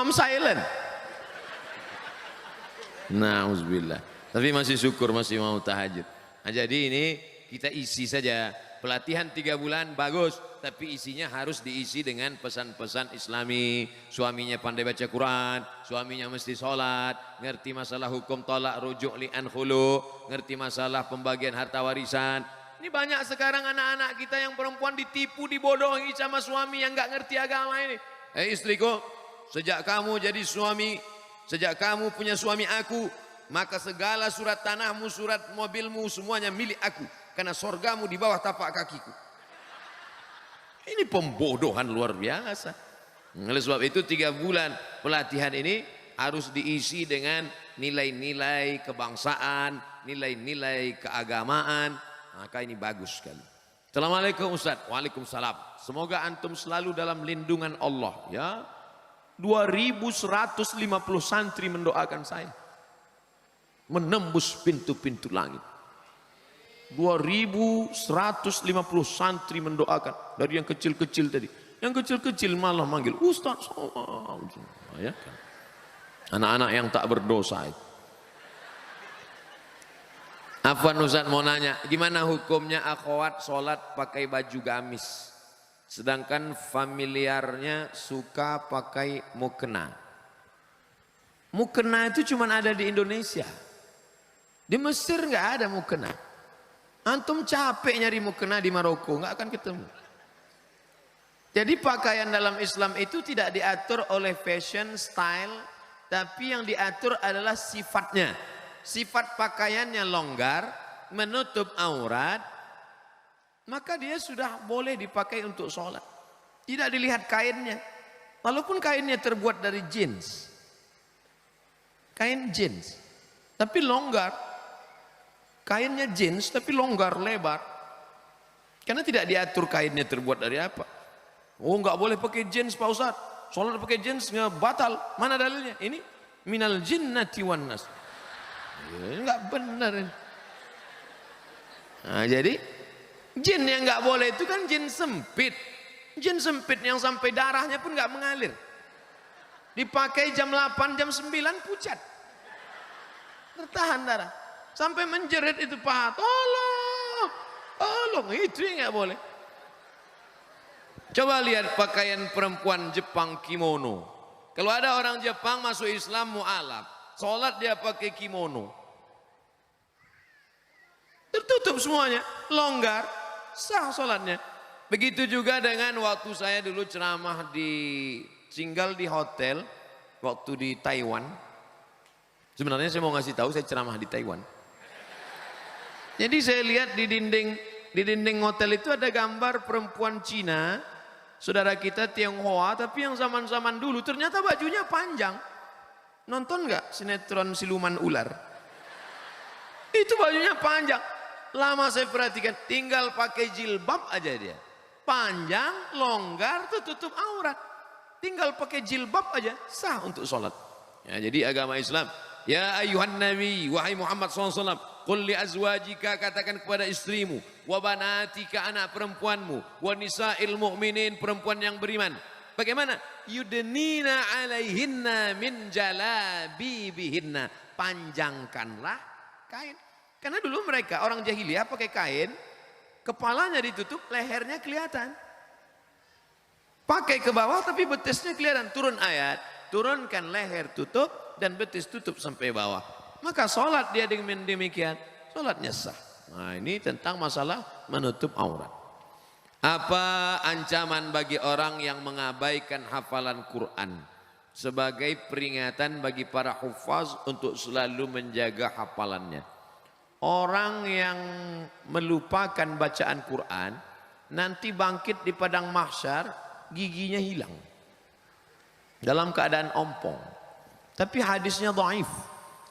imam silent. Nauzubillah. Tapi masih syukur masih mau tahajud. Nah, jadi ini kita isi saja. Pelatihan 3 bulan bagus, tapi isinya harus diisi dengan pesan-pesan Islami. Suaminya pandai baca Quran, suaminya mesti sholat, ngerti masalah hukum tolak rujuk li'an khulu, ngerti masalah pembagian harta warisan. Ini banyak sekarang anak-anak kita yang perempuan ditipu, dibodohi sama suami yang nggak ngerti agama ini. Istriku, sejak kamu jadi suami, sejak kamu punya suami aku, maka segala surat tanahmu, surat mobilmu, semuanya milik aku. Karena sorgamu di bawah tapak kakiku. Ini pembodohan luar biasa. Oleh sebab itu 3 bulan pelatihan ini harus diisi dengan nilai-nilai kebangsaan, nilai-nilai keagamaan. Maka ini bagus sekali. Assalamualaikum Ustaz. Waalaikumsalam. Semoga antum selalu dalam lindungan Allah. Ya, 2150 santri mendoakan saya. Menembus pintu-pintu langit. 2150 santri mendoakan. Dari yang kecil-kecil tadi. Yang kecil-kecil malah manggil Ustaz. Ya kan? Anak-anak yang tak berdosa itu. Afwan Ustaz mau nanya, gimana hukumnya akhwat sholat pakai baju gamis, sedangkan familiarnya suka pakai mukena. Mukena itu cuma ada di Indonesia. Di Mesir nggak ada mukena. Antum capek nyari mukena di Maroko, nggak akan ketemu. Jadi pakaian dalam Islam itu tidak diatur oleh fashion, style, tapi yang diatur adalah sifatnya. Sifat pakaiannya longgar, menutup aurat, maka dia sudah boleh dipakai untuk sholat. Tidak dilihat kainnya. Walaupun kainnya terbuat dari jeans. Kain jeans. Tapi longgar. Kainnya jeans tapi longgar, lebar. Karena tidak diatur kainnya terbuat dari apa. Oh nggak boleh pakai jeans Pak Ustaz. Sholat pakai jeans nggak batal. Mana dalilnya? Ini minal jinnati wan nas. Nggak benar. Nah, jadi jin yang nggak boleh itu kan jin sempit. Jin sempit yang sampai darahnya pun nggak mengalir. Dipakai jam 8, jam 9 pucat. Tertahan darah. Sampai menjerit itu paha. Tolong, tolong. Itu yang nggak boleh. Coba lihat pakaian perempuan Jepang kimono. Kalau ada orang Jepang masuk Islam mu'alaf, sholat dia pakai kimono. Tertutup semuanya, longgar, sah sholatnya. Begitu juga dengan waktu saya dulu ceramah tinggal di hotel, waktu di Taiwan. Sebenarnya saya mau ngasih tahu saya ceramah di Taiwan. Jadi saya lihat di dinding hotel itu ada gambar perempuan Cina, saudara kita Tionghoa, tapi yang zaman-zaman dulu ternyata bajunya panjang. Nonton nggak sinetron siluman ular? Itu bajunya panjang. Lama saya perhatikan, tinggal pakai jilbab aja dia. Panjang, longgar, tertutup aurat. Tinggal pakai jilbab aja, sah untuk sholat. Ya, jadi agama Islam. Ya ayuhan nabi, wahai Muhammad SAW, qul li azwajika, katakan kepada istrimu, wa banatika, anak perempuanmu, wa nisa'il mu'minin, perempuan yang beriman. Bagaimana? Yudnina alaihinna min jalabibihinna. Panjangkanlah kain. Karena dulu mereka orang jahiliyah pakai kain, kepalanya ditutup, lehernya kelihatan. Pakai ke bawah tapi betisnya kelihatan. Turun ayat, turunkan leher tutup dan betis tutup sampai bawah. Maka sholat dia dengan demikian, sholatnya sah. Nah ini tentang masalah menutup aurat. Apa ancaman bagi orang yang mengabaikan hafalan Quran sebagai peringatan bagi para hufaz untuk selalu menjaga hafalannya? Orang yang melupakan bacaan Quran nanti bangkit di padang mahsyar giginya hilang dalam keadaan ompong. Tapi hadisnya dhaif,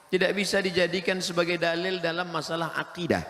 tidak bisa dijadikan sebagai dalil dalam masalah akidah.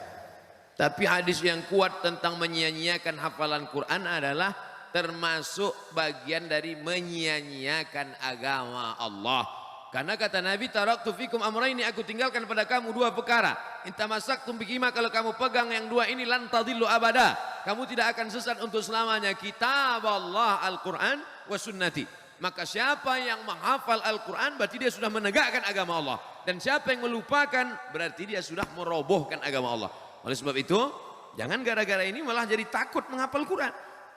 Tapi hadis yang kuat tentang menyia-nyiakan hafalan Quran adalah termasuk bagian dari menyia-nyiakan agama Allah. Karena kata Nabi, taraktu fikum amraini, aku tinggalkan pada kamu 2 perkara. Intamasaktum bihima, kalau kamu pegang yang 2 ini lan tadillu abada. Kamu tidak akan sesat untuk selamanya. Kitab Allah Al-Quran wa sunnati. Maka siapa yang menghafal Al-Quran berarti dia sudah menegakkan agama Allah. Dan siapa yang melupakan berarti dia sudah merobohkan agama Allah. Oleh sebab itu, jangan gara-gara ini malah jadi takut menghafal Quran.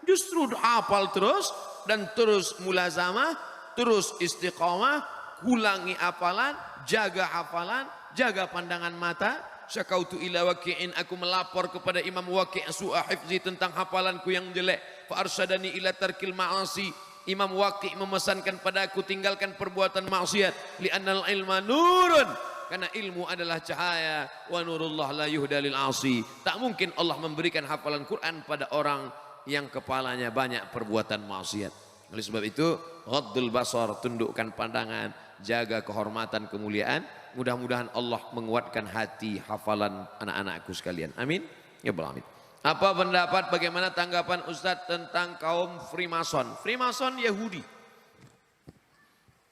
Justru hafal terus dan terus mulazamah, terus istiqamah, ulangi hafalan, jaga hafalan, jaga pandangan mata. Syakautu ila waqi'in, aku melapor kepada Imam Waqi' su'a hifzi tentang hafalanku yang jelek. Fa arsyadani ila tarkil ma'asi. Imam Waqi' memesankan padaku tinggalkan perbuatan maksiat. Li'annal ilma nurun, karena ilmu adalah cahaya. Wa nurullah la yuhda lil 'asi. Tak mungkin Allah memberikan hafalan Quran pada orang yang kepalanya banyak perbuatan maksiat. Oleh sebab itu, ghaddul basar, tundukkan pandangan, jaga kehormatan kemuliaan. Mudah-mudahan Allah menguatkan hati hafalan anak-anakku sekalian. Amin. Ya Allah, amin. Apa pendapat, bagaimana tanggapan Ustadz tentang kaum Freemason? Freemason Yahudi.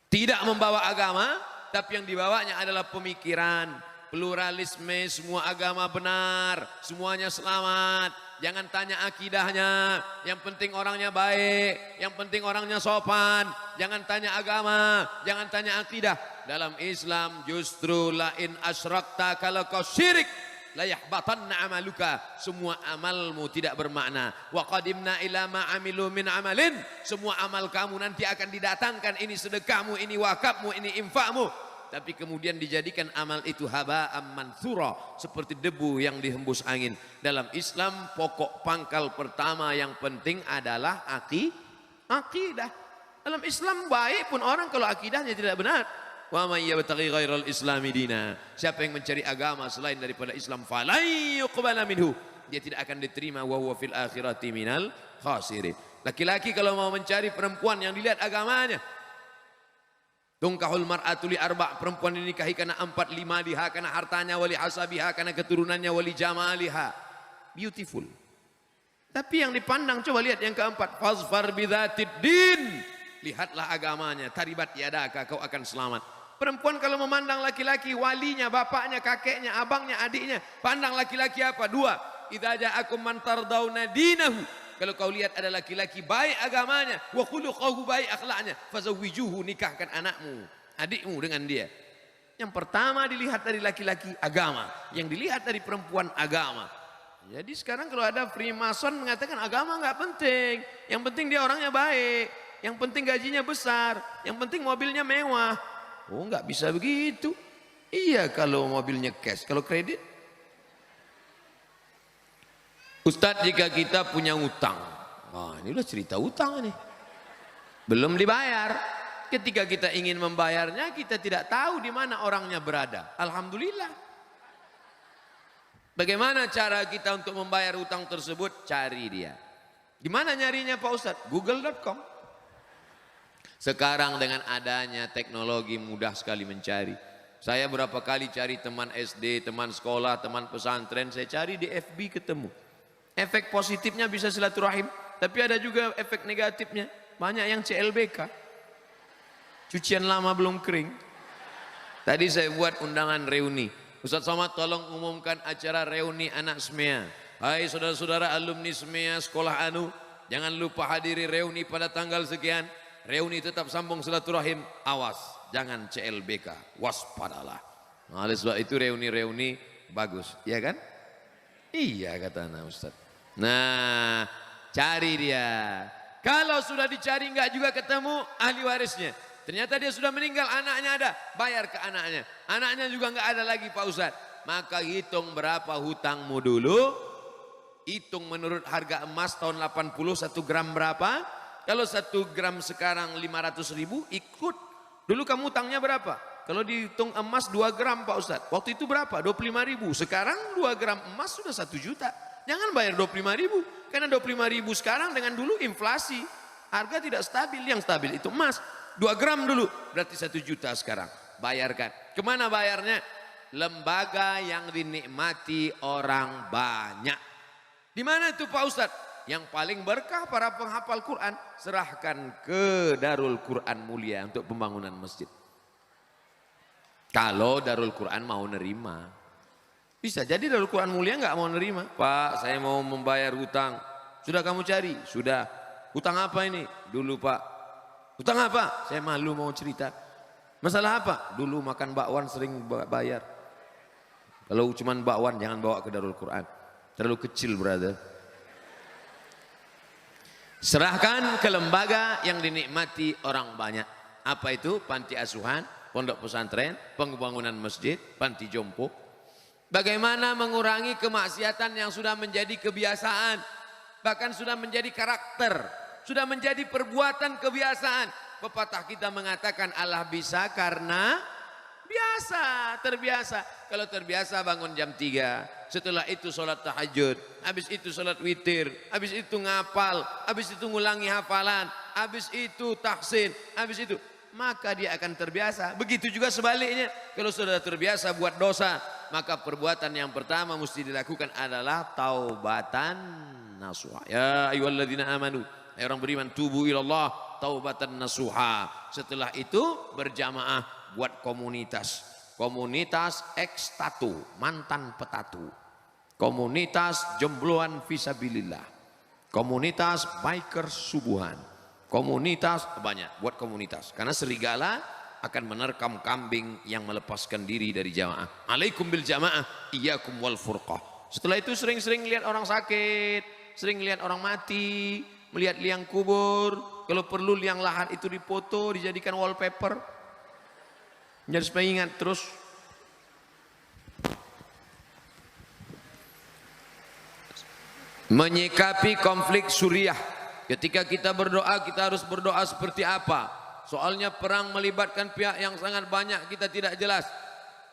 Tidak membawa agama, tapi yang dibawanya adalah pemikiran, pluralisme, semua agama benar, semuanya selamat. Jangan tanya akidahnya, yang penting orangnya baik, yang penting orangnya sopan. Jangan tanya agama, jangan tanya akidah. Dalam Islam justru lain asyrakta, kalau kau syirik la yahbatanna amaluka, semua amalmu tidak bermakna. Wa qadimna ila ma amilu min amalin, semua amal kamu nanti akan didatangkan, ini sedekahmu, ini wakafmu, ini infakmu. Tapi kemudian dijadikan amal itu haba'am mansura, seperti debu yang dihembus angin. Dalam Islam pokok pangkal pertama yang penting adalah akidah. Dalam Islam baik pun orang kalau akidahnya tidak benar. Wa may yabtaghi ghairal islami dina, siapa yang mencari agama selain daripada Islam falai yuqbala minhu, dia tidak akan diterima, wa huwa fil akhirati minal khasirin. Laki-laki kalau mau mencari perempuan yang dilihat agamanya, tungkahul mar'atu li arba', perempuan dinikahi karena 4, 5 liha, karena hartanya, wali hasabiha, karena keturunannya, wali jamaliha. Beautiful. Tapi yang dipandang, coba lihat yang keempat, fazfar bidzatid din, lihatlah agamanya, taribat yadaka, kau akan selamat. Perempuan kalau memandang laki-laki, walinya, bapaknya, kakeknya, abangnya, adiknya, pandang laki-laki apa? 2, idza ja'akum man tardawna dinahu, kalau kau lihat ada laki-laki baik agamanya, wa khuluquhu baik akhlaknya, fazawwijuhu, nikahkan anakmu, adikmu dengan dia. Yang pertama dilihat dari laki-laki agama, yang dilihat dari perempuan agama. Jadi sekarang kalau ada Freemason mengatakan agama nggak penting, yang penting dia orangnya baik, yang penting gajinya besar, yang penting mobilnya mewah. Oh, nggak bisa begitu. Iya kalau mobilnya cash, kalau kredit. Ustadz, jika kita punya utang, wah ini udah cerita utang nih, belum dibayar. Ketika kita ingin membayarnya, kita tidak tahu di mana orangnya berada. Alhamdulillah. Bagaimana cara kita untuk membayar utang tersebut? Cari dia. Gimana nyarinya Pak Ustadz? Google.com. Sekarang dengan adanya teknologi mudah sekali mencari. Saya berapa kali cari teman SD, teman sekolah, teman pesantren, saya cari di FB ketemu. Efek positifnya bisa silaturahim, tapi ada juga efek negatifnya. Banyak yang CLBK, cucian lama belum kering. Tadi saya buat undangan reuni. Ustaz Somad tolong umumkan acara reuni anak SMEA. Hai saudara-saudara alumni SMEA sekolah Anu, jangan lupa hadiri reuni pada tanggal sekian. Reuni tetap sambung silaturahim, awas jangan CLBK, waspadalah. Nah, oleh sebab itu reuni-reuni bagus, ya kan? Iya kata anak Ustaz. Nah, cari dia. Kalau sudah dicari enggak juga ketemu ahli warisnya, ternyata dia sudah meninggal, anaknya ada, bayar ke anaknya. Anaknya juga enggak ada lagi Pak Ustaz. Maka hitung berapa hutangmu dulu. Hitung menurut harga emas tahun 80 1 gram berapa. Kalau 1 gram sekarang 500.000, ikut. Dulu kamu utangnya berapa? Kalau dihitung emas 2 gram Pak Ustadz, waktu itu berapa? 25.000. Sekarang 2 gram emas sudah 1 juta. Jangan bayar 25.000. Karena 25.000 sekarang dengan dulu inflasi. Harga tidak stabil, yang stabil itu emas. 2 gram dulu, berarti 1 juta sekarang. Bayarkan. Kemana bayarnya? Lembaga yang dinikmati orang banyak. Di mana itu Pak Ustadz? Yang paling berkah para penghafal Quran, serahkan ke Darul Quran Mulia untuk pembangunan masjid. Kalau Darul Quran mau nerima, bisa jadi Darul Quran Mulia nggak mau nerima. Pak, saya mau membayar hutang. Sudah kamu cari? Sudah. Hutang apa ini? Dulu Pak, Utang apa? Saya malu mau cerita. Masalah apa? Dulu makan bakwan sering bayar. Kalau cuman bakwan jangan bawa ke Darul Quran. Terlalu kecil, brother. Serahkan ke lembaga yang dinikmati orang banyak. Apa itu? Panti asuhan, pondok pesantren, pembangunan masjid, panti jompo. Bagaimana mengurangi kemaksiatan yang sudah menjadi kebiasaan, bahkan sudah menjadi karakter, sudah menjadi perbuatan kebiasaan. Pepatah kita mengatakan Allah bisa karena biasa, terbiasa. Kalau terbiasa bangun jam 3, setelah itu sholat tahajud, habis itu sholat witir, habis itu ngapal, habis itu ngulangi hafalan, habis itu tahsin, habis itu, maka dia akan terbiasa. Begitu juga sebaliknya, kalau sudah terbiasa buat dosa, maka perbuatan yang pertama mesti dilakukan adalah taubatan nasuha. Ya ayyuhalladzina amanu, hai orang beriman, tubu ilallah taubatan nasuha. Setelah itu berjamaah buat komunitas. Komunitas ekstatu, mantan petatu. Komunitas jombloan fisabilillah. Komunitas biker subuhan. Komunitas banyak, buat komunitas. Karena serigala akan menerkam kambing yang melepaskan diri dari jamaah. Alaikum bil jamaah, iyyakum wal furqah. Setelah itu sering-sering lihat orang sakit, sering lihat orang mati, melihat liang kubur. Kalau perlu liang lahat itu dipoto, dijadikan wallpaper. Jadi supaya ingat terus. Menyikapi konflik Suriah. Ketika kita berdoa, kita harus berdoa seperti apa? Soalnya perang melibatkan pihak yang sangat banyak, kita tidak jelas.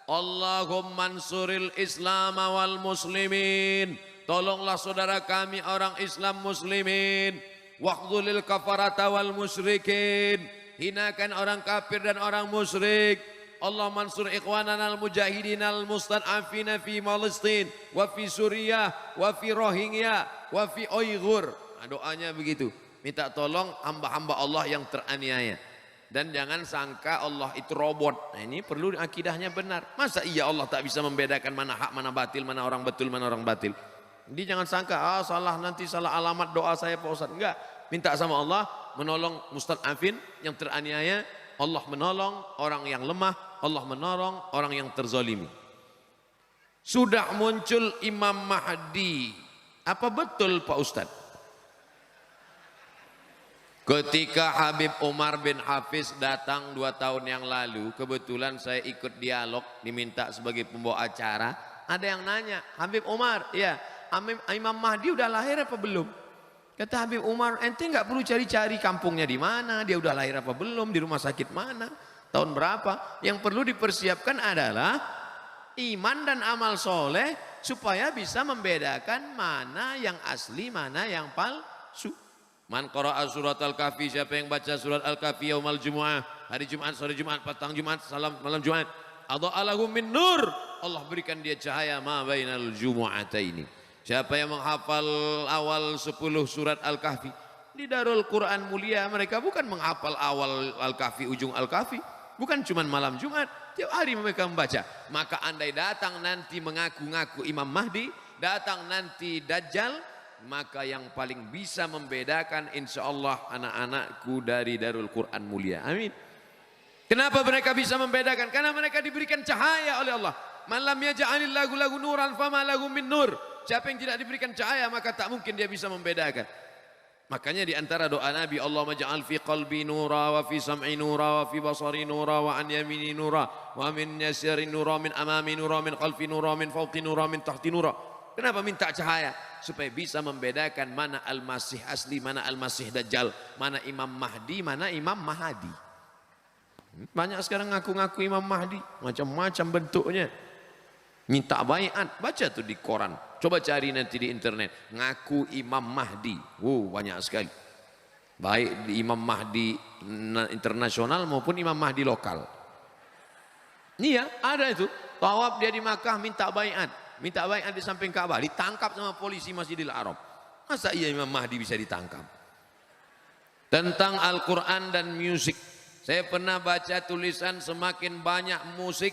Allahumma ansuril Islam wal muslimin. Tolonglah saudara kami orang Islam muslimin. Waqdulil kafarata wal musyrikin. Hinakan orang kafir dan orang musyrik. Allah mansur ikhwanana al-mujahidin al-mustad'afina fi Palestin wa fi Suriah wa fi Rohingya wa fi Uyghur. Nah, doanya begitu. Minta tolong hamba-hamba Allah yang teraniaya. Dan jangan sangka Allah itu robot. Nah, ini perlu akidahnya benar. Masa iya Allah tak bisa membedakan mana hak, mana batil, mana orang betul, mana orang batil. Jadi jangan sangka, salah nanti salah alamat doa saya Pak Ustaz. Enggak, minta sama Allah menolong mustad'afin yang teraniaya. Allah menolong orang yang lemah, Allah menolong orang yang terzalimi. Sudah muncul Imam Mahdi. Apa betul Pak Ustaz? Ketika Habib Umar bin Hafiz datang 2 tahun yang lalu, kebetulan saya ikut dialog, diminta sebagai pembawa acara. Ada yang nanya, Habib Umar, ya Imam Mahdi udah lahir apa belum? Kata Habib Umar, ente nggak perlu cari-cari kampungnya di mana, dia udah lahir apa belum, di rumah sakit mana, tahun berapa. Yang perlu dipersiapkan adalah iman dan amal soleh supaya bisa membedakan mana yang asli, mana yang palsu. Man qara'a surat Al-Kahfi, siapa yang baca surat Al-Kahfi yaumal Jumu'ah, hari Jumat, sore Jumat, petang Jumat, malam Jumat, adha'alahu min nur, Allah berikan dia cahaya ma bainal jumu'ataini. Siapa yang menghafal awal 10 surat Al-Kahfi di Darul Quran mulia, mereka bukan menghafal awal Al-Kahfi, ujung Al-Kahfi, bukan cuma malam Jumat, tiap hari mereka membaca. Maka andai datang nanti mengaku-ngaku Imam Mahdi, datang nanti Dajjal, maka yang paling bisa membedakan insya Allah anak-anakku dari Darul Quran mulia. Amin. Kenapa mereka bisa membedakan? Karena mereka diberikan cahaya oleh Allah. Man lam yaj'alillahu lahu nuran fama lahu min nur. Siapa yang tidak diberikan cahaya maka tak mungkin dia bisa membedakan. Makanya di antara doa Nabi, Allahumma ja'al fi qalbi nura wa fi sam'i nura wa fi basari nura wa an yamini nura wa min yasari nura min amami nura min khalfi nura min fawqi nura min tahti nura. Kenapa minta cahaya? Supaya bisa membedakan mana Al-Masih asli, mana Al-Masih Dajjal, mana Imam Mahdi, mana Imam Mahadi. Banyak sekarang ngaku-ngaku Imam Mahdi, macam-macam bentuknya. Minta baiat, baca tuh di koran. Coba cari nanti di internet, ngaku Imam Mahdi. Banyak sekali. Baik di Imam Mahdi internasional maupun Imam Mahdi lokal. Iya, ada itu. Tawaf dia di Makkah minta baiat. Minta baiat di samping Ka'bah, ditangkap sama polisi Masjidil Haram. Masa iya Imam Mahdi bisa ditangkap? Tentang Al-Quran dan musik, saya pernah baca tulisan semakin banyak musik,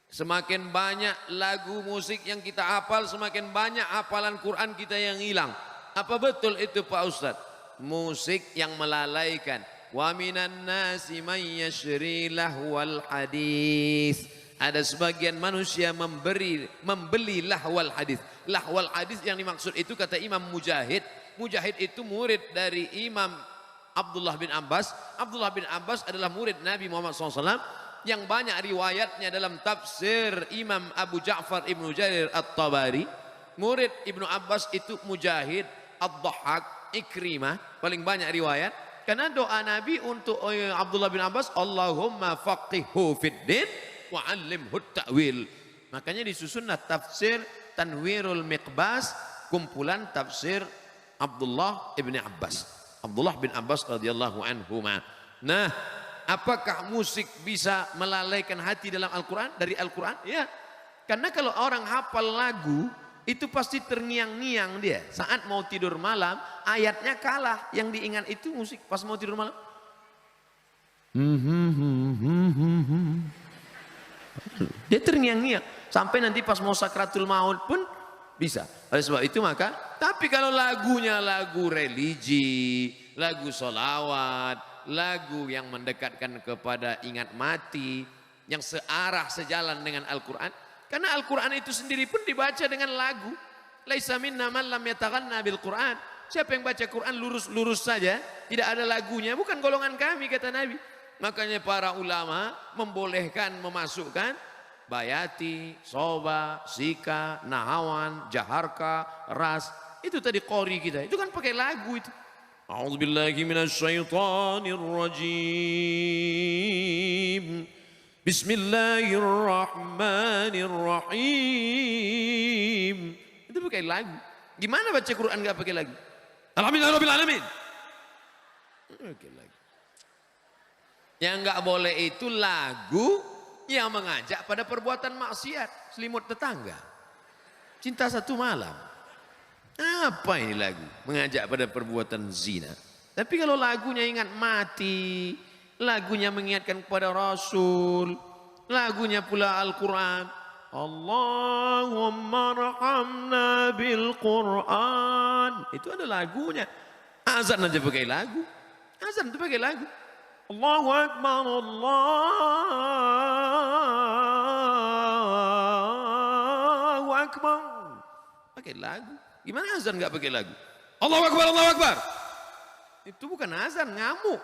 semakin banyak lagu musik yang kita hafal, semakin banyak hafalan Quran kita yang hilang. Apa betul itu Pak Ustadz? Musik yang melalaikan, Wa minan nasi man yashri lahwal hadis. Ada sebagian manusia membeli lahwal hadis. Lahwal hadis yang dimaksud itu kata Imam Mujahid. Mujahid itu murid dari Imam Abdullah bin Abbas. Abdullah bin Abbas adalah murid Nabi Muhammad SAW yang banyak riwayatnya dalam tafsir Imam Abu Ja'far Ibnu Jarir At-Tabari. Murid Ibnu Abbas itu Mujahid, Ad-Dhahhak, Ikrimah, paling banyak riwayat. Karena doa Nabi untuk Abdullah bin Abbas, Allahumma faqihhu fid din wa 'allimhu ta'wil. Makanya disusunlah tafsir Tanwirul Miqbas, kumpulan tafsir Abdullah ibn Abbas. Abdullah bin Abbas radhiyallahu anhuma. Nah, apakah musik bisa melalaikan hati dalam Al-Quran? Dari Al-Quran? Ya. Karena kalau orang hafal lagu, itu pasti terngiang-ngiang dia. Saat mau tidur malam, ayatnya kalah. Yang diingat itu musik pas mau tidur malam. Dia terngiang-ngiang. Sampai nanti pas mau sakratul maut pun bisa. Oleh sebab itu maka, tapi kalau lagunya lagu religi, lagu solawat, lagu yang mendekatkan kepada ingat mati, yang searah sejalan dengan Al-Quran. Karena Al-Quran itu sendiri pun dibaca dengan lagu. Laisa minna man lam yataghanna bil Quran. Siapa yang baca Quran lurus-lurus saja, tidak ada lagunya, bukan golongan kami kata Nabi. Makanya para ulama membolehkan memasukkan bayati, soba, sika, nahawan, jaharka, ras. Itu tadi qori kita. Itu kan pakai lagu itu. A'udzubillahi minasyaitonir rajim. Bismillahirrahmanirrahim. Itu pakai lagu. Gimana baca Quran enggak pakai lagu? Alhamdulillahirabbil alamin. Pakai lagu. Yang enggak boleh itu lagu yang mengajak pada perbuatan maksiat, selimut tetangga, cinta satu malam. Apa ini lagu? Mengajak pada perbuatan zina. Tapi kalau lagunya ingat mati, lagunya mengingatkan kepada Rasul, lagunya pula Al-Quran. Allahumma rahamna bil Quran. Itu ada lagunya. Azan aja pakai lagu. Azan itu pakai lagu. Allahu Akbar, Allahu Akbar. Pakai lagu. Gimana azan nggak pakai lagu? Allahu Akbar, Allahu Akbar. Itu bukan azan, ngamuk.